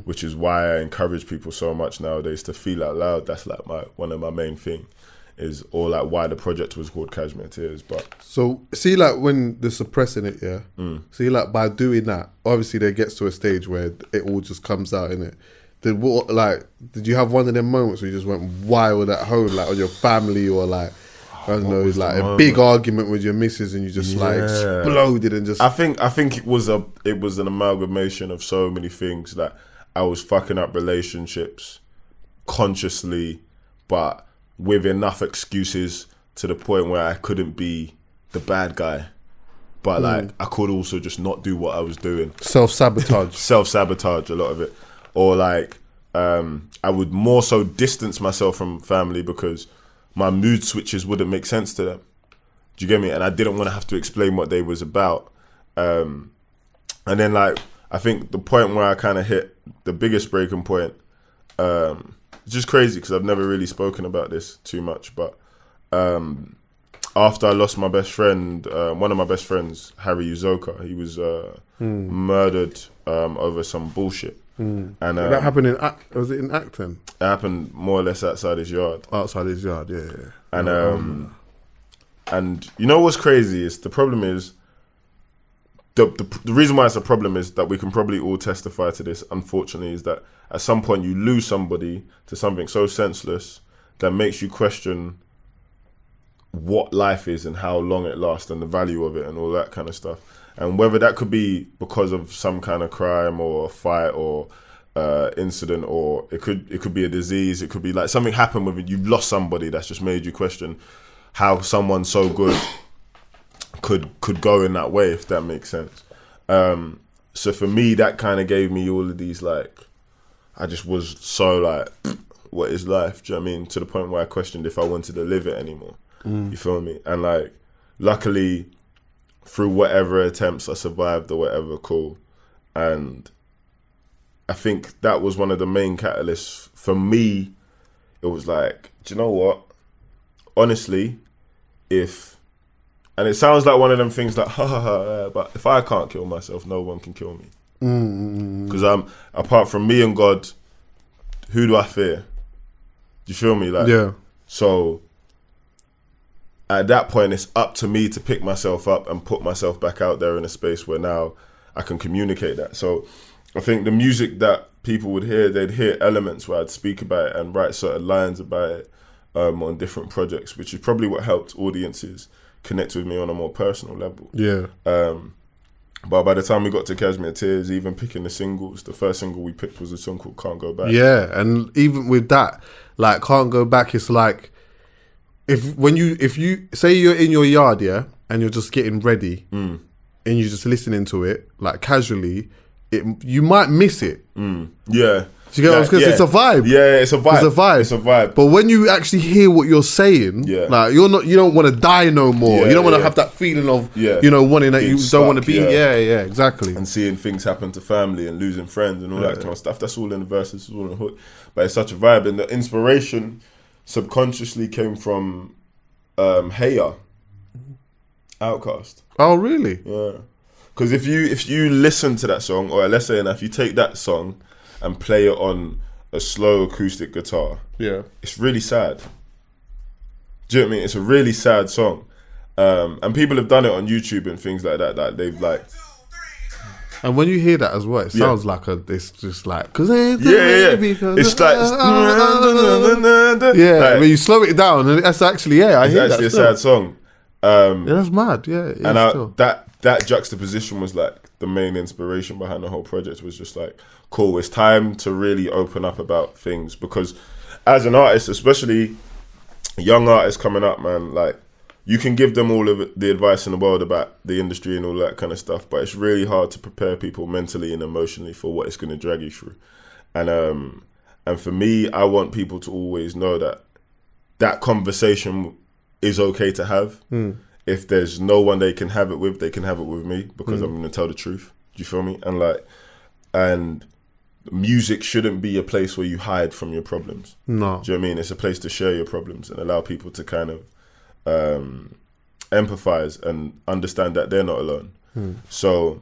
which is why I encourage people so much nowadays to feel out loud. That's like one of my main thing is, or like why the project was called Cashmere Tears. But so see, like when they're suppressing it, see, like by doing that, obviously there gets to a stage where it all just comes out, innit? Did you have one of them moments where you just went wild at home, like on your family, or like, I don't know, like a big argument with your missus and you just like exploded and just... I think it was an amalgamation of so many things. That I was fucking up relationships consciously, but with enough excuses to the point where I couldn't be the bad guy, but like I could also just not do what I was doing. Self-sabotage a lot of it. Or like I would more so distance myself from family because my mood switches wouldn't make sense to them. Do you get me? And I didn't want to have to explain what they was about. And then like, I think the point where I kind of hit the biggest breaking point, it's just crazy because I've never really spoken about this too much, but after I lost my best friend, one of my best friends, Harry Uzoka, he was murdered over some bullshit. And that happened was it in Acton? It happened more or less outside his yard. Outside his yard, yeah. And you know what's crazy is the problem is the reason why it's a problem is that we can probably all testify to this, unfortunately, is that at some point you lose somebody to something so senseless that makes you question what life is and how long it lasts and the value of it and all that kind of stuff. And whether that could be because of some kind of crime or a fight or incident, or it could be a disease, it could be like something happened with it, you've lost somebody that's just made you question how someone so good could go in that way, if that makes sense. So for me, that kind of gave me all of these, like, I just was so like, what is life? Do you know what I mean? To the point where I questioned if I wanted to live it anymore. You feel me? And like, luckily, through whatever attempts I survived or whatever, cool. And I think that was one of the main catalysts for me. It was like, do you know what? Honestly, and it sounds like one of them things like, but if I can't kill myself, no one can kill me. Because apart from me and God, who do I fear? Do you feel me? Like, yeah. So at that point, it's up to me to pick myself up and put myself back out there in a space where now I can communicate that. So I think the music that people would hear, they'd hear elements where I'd speak about it and write certain lines about it on different projects, which is probably what helped audiences connect with me on a more personal level. Yeah. But by the time we got to Cashmere Tears, even picking the singles, the first single we picked was a song called Can't Go Back. Yeah, and even with that, like, Can't Go Back, it's like, if you say you're in your yard, yeah, and you're just getting ready, and you're just listening to it, like, casually, you might miss it. Yeah. Do you get what I'm saying? It's a vibe. Yeah, it's a vibe. It's a vibe. It's a vibe. But when you actually hear what you're saying, like, you don't want to die no more. You don't want to have that feeling of, wanting that being you stuck, don't want to be. Yeah, exactly. And seeing things happen to family and losing friends and all that kind of stuff. That's all in the verses, it's all in the hook. But it's such a vibe. And the inspiration subconsciously came from Hey Ya, Outcast. Oh, really? Yeah. Because if you listen to that song, or let's say if you take that song and play it on a slow acoustic guitar, it's really sad. Do you know what I mean? It's a really sad song. And people have done it on YouTube and things like that, that they've like... And when you hear that as well, it sounds like it's just like... Cause it's like... like, when you slow it down, and that's actually, I hear that. It's actually a sad song. That's mad, And that juxtaposition was like the main inspiration behind the whole project. Was just like, cool, it's time to really open up about things, because as an artist, especially young artists coming up, man, like, you can give them all of the advice in the world about the industry and all that kind of stuff, but it's really hard to prepare people mentally and emotionally for what it's going to drag you through. And for me, I want people to always know that conversation is okay to have. If there's no one they can have it with, they can have it with me, because I'm going to tell the truth. Do you feel me? And music shouldn't be a place where you hide from your problems. No. Do you know what I mean? It's a place to share your problems and allow people to kind of empathize and understand that they're not alone. So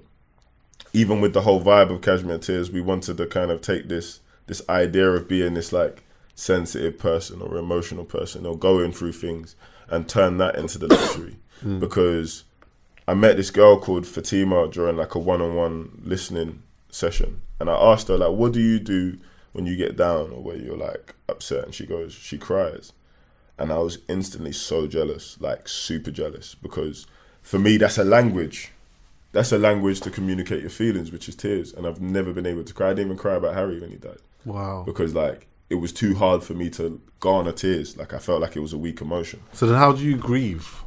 even with the whole vibe of Cashmere Tears, we wanted to kind of take this idea of being this like sensitive person or emotional person or going through things and turn that into the luxury. Because I met this girl called Fatima during like a one-on-one listening session, and I asked her, like, what do you do when you get down or where you're like upset? And she cries. And I was instantly so jealous, like super jealous, because for me, that's a language. That's a language to communicate your feelings, which is tears. And I've never been able to cry. I didn't even cry about Harry when he died. Wow. Because like, it was too hard for me to garner tears. Like, I felt like it was a weak emotion. So then how do you grieve?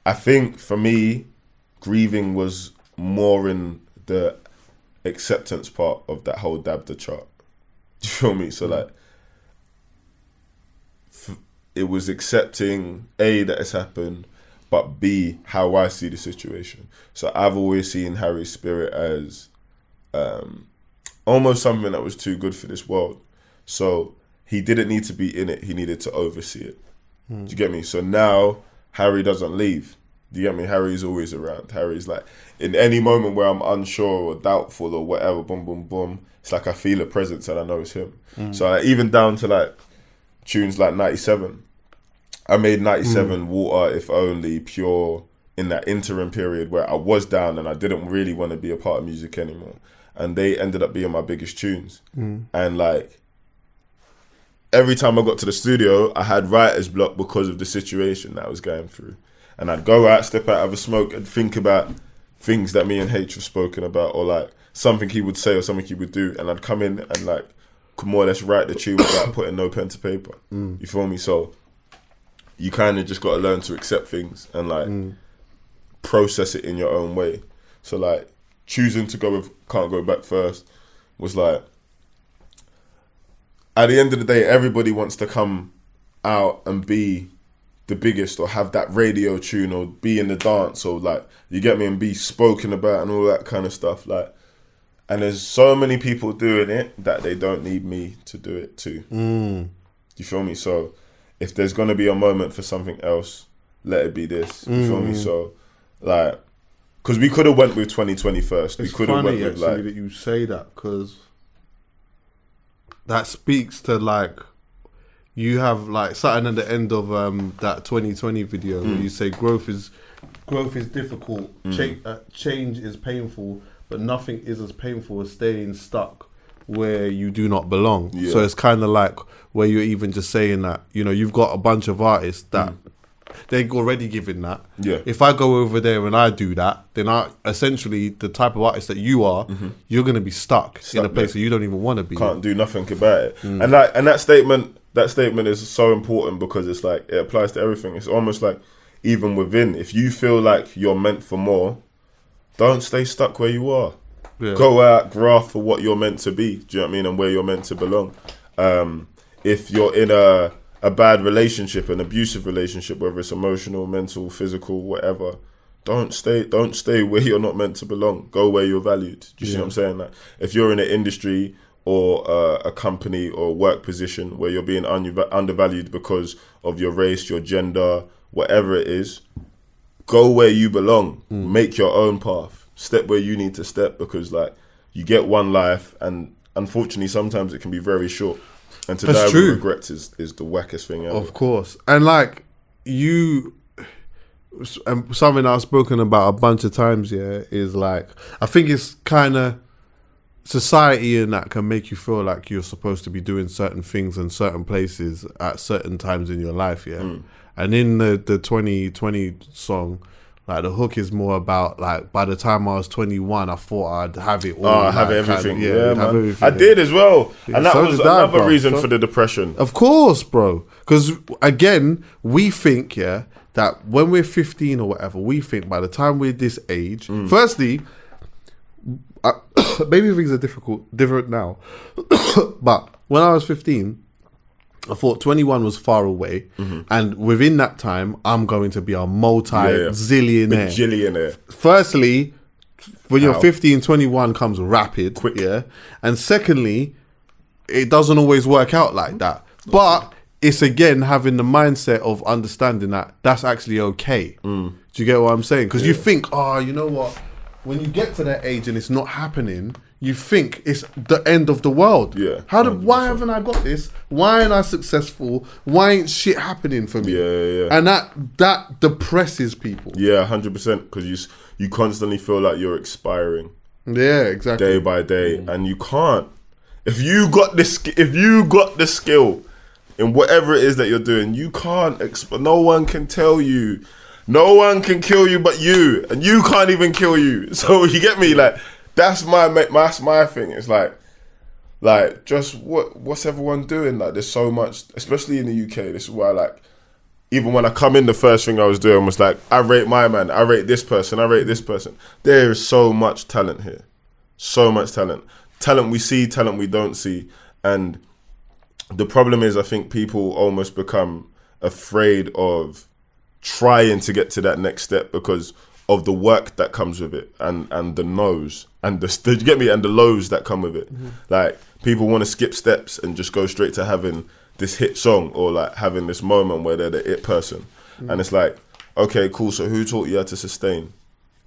I think for me, grieving was more in the acceptance part of that whole Dabda chart. Do you feel me? So like, it was accepting A, that it's happened, but B, how I see the situation. So I've always seen Harry's spirit as almost something that was too good for this world. So he didn't need to be in it, he needed to oversee it. Do you get me? So now Harry doesn't leave. Do you get me? Harry's always around. Harry's like, in any moment where I'm unsure or doubtful or whatever, boom, boom, boom, it's like I feel a presence and I know it's him. So like, even down to like tunes like 97. I made 97 Water, If Only, Pure, in that interim period where I was down and I didn't really want to be a part of music anymore. And they ended up being my biggest tunes. And like, every time I got to the studio, I had writer's block because of the situation that I was going through. And I'd go out, step out, have a smoke, and think about things that me and H have spoken about, or like something he would say or something he would do. And I'd come in and like could more or less write the tune without putting no pen to paper. You feel me? So you kind of just got to learn to accept things and like process it in your own way. So like choosing to go with Can't Go Back first was like, at the end of the day, everybody wants to come out and be the biggest or have that radio tune or be in the dance or like, you get me, and be spoken about and all that kind of stuff. Like, and there's so many people doing it that they don't need me to do it too. You feel me? So if there's going to be a moment for something else, let it be this. You feel me? So like, because we could have went with 2020 first. We could have went with like, that you say that, because that speaks to like, you have like something at the end of that 2020 video where you say growth is difficult, change is painful, but nothing is as painful as staying stuck where you do not belong. So it's kind of like where you're even just saying that, you know, you've got a bunch of artists that they're already giving that. If I go over there and I do that, then I essentially, the type of artist that you are, you're going to be stuck in a place that you don't even want to be. Can't do nothing about it. And like, and that statement is so important because it's like, it applies to everything. It's almost like, even within, if you feel like you're meant for more, don't stay stuck where you are. Go out, graft for what you're meant to be. Do you know what I mean? And where you're meant to belong. If you're in a bad relationship, an abusive relationship, whether it's emotional, mental, physical, whatever, don't stay where you're not meant to belong. Go where you're valued. Do you see what I'm saying? Like, if you're in an industry or a company or work position where you're being undervalued because of your race, your gender, whatever it is, go where you belong. Make your own path. Step where you need to step, because like, you get one life, and unfortunately sometimes it can be very short. And to die with regrets is the wackest thing ever. Of course. And like, something I've spoken about a bunch of times, is like, I think it's kind of society and that can make you feel like you're supposed to be doing certain things in certain places at certain times in your life, And in the 2020 song, like, the hook is more about like, by the time I was 21, I thought I'd have it all. Have everything. Man. Everything. I did as well. And that So was did I, another bro. reason for the depression. Of course, bro. Because again, we think, that when we're 15 or whatever, we think by the time we're this age, firstly, maybe things are different now. But when I was 15, I thought 21 was far away, and within that time, I'm going to be a multi-zillionaire. Bajillionaire. Firstly, when you're 15, 21 comes rapid, Quick. And secondly, it doesn't always work out like that. But it's again having the mindset of understanding that that's actually okay. Do you get what I'm saying? Because you think, you know what? When you get to that age and it's not happening, you think it's the end of the world. Why haven't I got this? Why ain't I successful? Why ain't shit happening for me? And that depresses people. 100%, because you constantly feel like you're expiring. Exactly. Day by day, and you can't. If you got the skill in whatever it is that you're doing, you can't. No one can tell you. No one can kill you but you, and you can't even kill you. So you get me? Like, that's my thing. It's like just what's everyone doing? Like, there's so much, especially in the UK. This is why, like, even when I come in, the first thing I was doing was like, I rate my man, I rate this person, I rate this person. There is so much talent here, so much talent we see, talent we don't see, and the problem is, I think people almost become afraid of trying to get to that next step because of the work that comes with it, and the no's and you get me, and the lows that come with it. Like, people want to skip steps and just go straight to having this hit song, or like having this moment where they're the it person. And it's like, okay, cool. So who taught you how to sustain?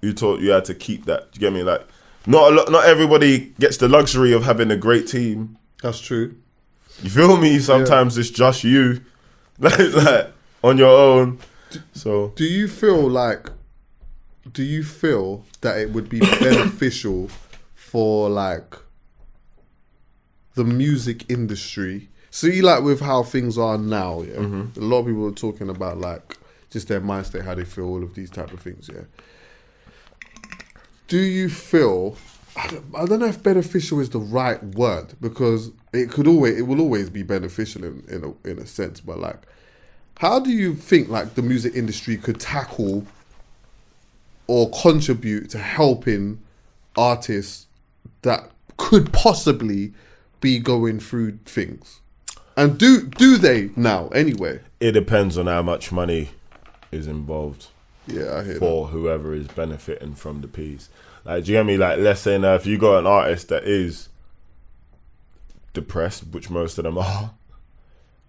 Who taught you how to keep that? Do you get me? Like, not everybody gets the luxury of having a great team. That's true. You feel me? Sometimes it's just you, like on your own. So, do you feel like do you feel that it would be beneficial for like the music industry? See, like with how things are now, yeah. A lot of people are talking about like just their mind state, how they feel, all of these type of things, yeah. Do you feel? I don't know if beneficial is the right word, because it will always be beneficial in a sense, but like, how do you think like the music industry could tackle or contribute to helping artists that could possibly be going through things? And do they now anyway? It depends on how much money is involved. Yeah, I hear for whoever is benefiting from the piece. Like, do you get me? Like, let's say now if you got an artist that is depressed, which most of them are,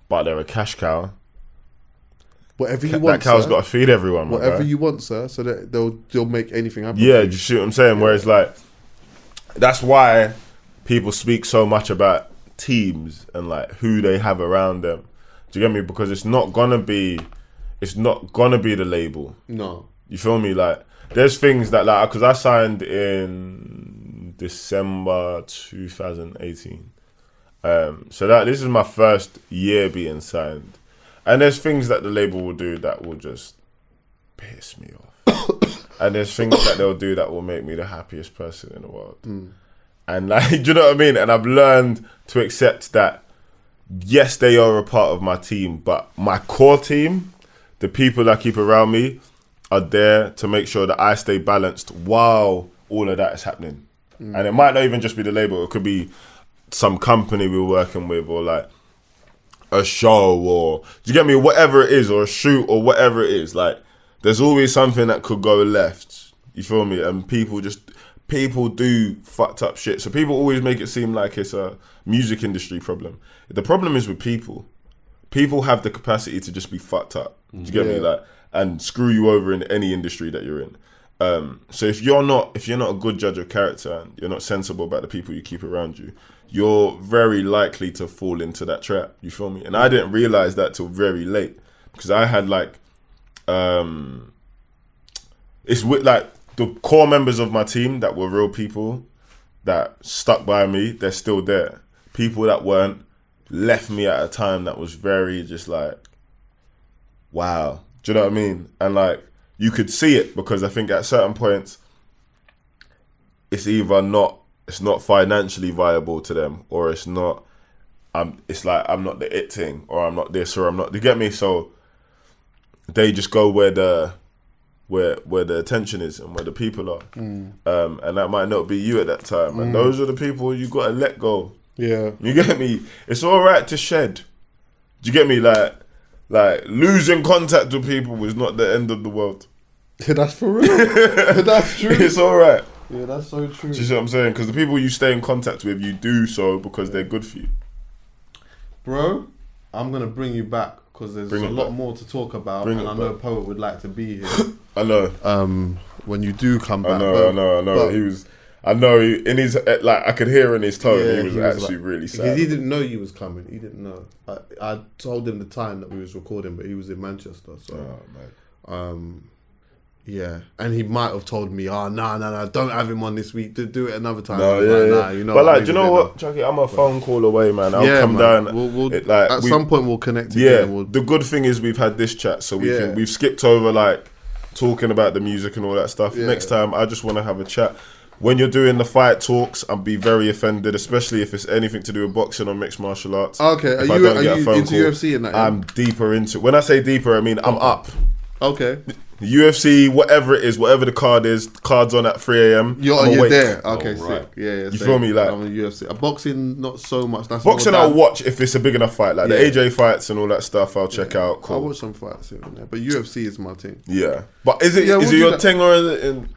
but they're a cash cow. Whatever you want, that cow's sir. got to feed everyone. Whatever you want, sir, so that they'll make anything happen. Yeah, do you see what I'm saying? Whereas like, that's why people speak so much about teams and like who they have around them. Do you get me? Because it's not gonna be the label. No. You feel me? Like, there's things that like, because I signed in December 2018. So that this is my first year being signed. And there's things that the label will do that will just piss me off. And there's things that they'll do that will make me the happiest person in the world. And like, do you know what I mean? And I've learned to accept that, yes, they are a part of my team, but my core team, the people that I keep around me, are there to make sure that I stay balanced while all of that is happening. And it might not even just be the label. It could be some company we're working with, or like a show, or do you get me? Whatever it is, or a shoot, or whatever it is. Like, there's always something that could go left. You feel me? And people do fucked up shit. So people always make it seem like it's a music industry problem. The problem is with people. People have the capacity to just be fucked up. Do you get me? Like, and screw you over in any industry that you're in. So if you're not a good judge of character and you're not sensible about the people you keep around you, you're very likely to fall into that trap. You feel me? And I didn't realize that till very late, because I had like, it's with like the core members of my team that were real people that stuck by me. They're still there. People that weren't left me at a time that was very just like, wow. Do you know what I mean? And like, you could see it, because I think at certain points it's either not financially viable to them, or it's not, it's like, I'm not the it thing, or I'm not this, or I'm not, you get me? So they just go where the attention is and where the people are. And that might not be you at that time. And those are the people you got to let go. Yeah. You get me? It's all right to shed. Do you get me? Like losing contact with people is not the end of the world. That's for real. That's true. It's all right. Yeah, that's so true. Do you see what I'm saying? Because the people you stay in contact with, you do so because they're good for you. Bro, I'm going to bring you back, because there's a lot more to talk about. And I know Poet would like to be here. I know. When you do come back. I know. I know in his, like, I could hear in his tone, he was actually like, really sad. Because he didn't know you was coming. He didn't know. I told him the time that we was recording, but he was in Manchester. So, yeah. And he might have told me, no, don't have him on this week. Do it another time. You know. But like, do you know what, Chucky? I'm a phone call away, man. I'll come down. We'll at some point we'll connect again. Yeah. The good thing is we've had this chat, so we've skipped over like talking about the music and all that stuff. Yeah. Next time, I just want to have a chat. When you're doing the fight talks, I'll be very offended, especially if it's anything to do with boxing or mixed martial arts. Okay, are you into UFC and that? I'm deeper into. When I say deeper, I mean I'm up. Okay. UFC, whatever it is, whatever the card is, cards on at 3 a.m. You're there. Okay, sick. Right. Yeah. You feel me? Like, I'm in UFC. Boxing, not so much. That's boxing, I'll watch if it's a big enough fight, like the AJ fights and all that stuff. I'll check out. Cool. I'll watch some fights here and there, but UFC is my thing. Yeah, but is it your thing, or is it in?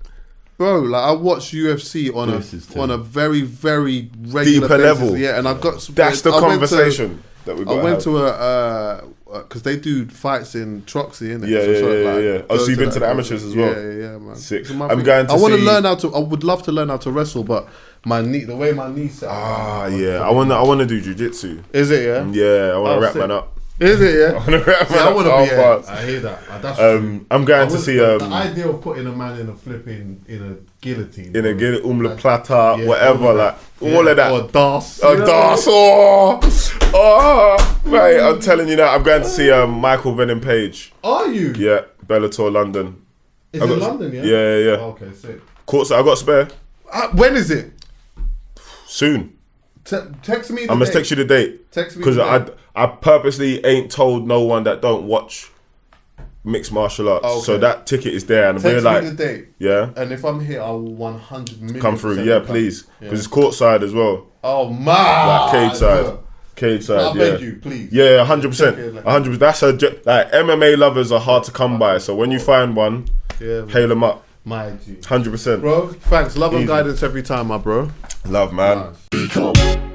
Bro, like, I watch UFC on a very, very regular deeper basis. level. Yeah, and I've got. That's the conversation that we got. I went to because they do fights in Troxy, innit? Yeah. Oh, so you've been to the amateurs as well? Yeah, man. Sick. I'm going to. I want to learn how to. I would love to learn how to wrestle, but the way my knees set. I want to do jiu-jitsu. Is it? Yeah. Yeah, I want to wrap man up. Is it? Yeah. I want to rap See, I want to be. Halfcast. I hear that. That's true. I'm going to see the idea of putting a man in a flipping in a guillotine, in a bro. Umla Plata, Yeah, whatever, like all of that. Or Das. Oh, Das, mate, I'm telling you that. I'm going to see Michael Venom Page. Are you? Yeah, Bellator London. Is it London? Yeah. Yeah. Oh, okay, sick. Courtside, I got spare. When is it? Soon. Text me. I must text you the date. Text me because the I purposely ain't told no one that don't watch mixed martial arts. Okay. So that ticket is there, and Text we're like, me the date. yeah. And if I'm here, I will 100 million Come through, yeah, please, Yeah. because it's courtside as well. Oh man, Like cage side, I beg you, please. Yeah, 100%, 100%. That's like MMA lovers are hard to come by. So when you find one, hail them up. My G, 100%, bro. Thanks, love and Easy. guidance every time, my bro. Love, man. Nice.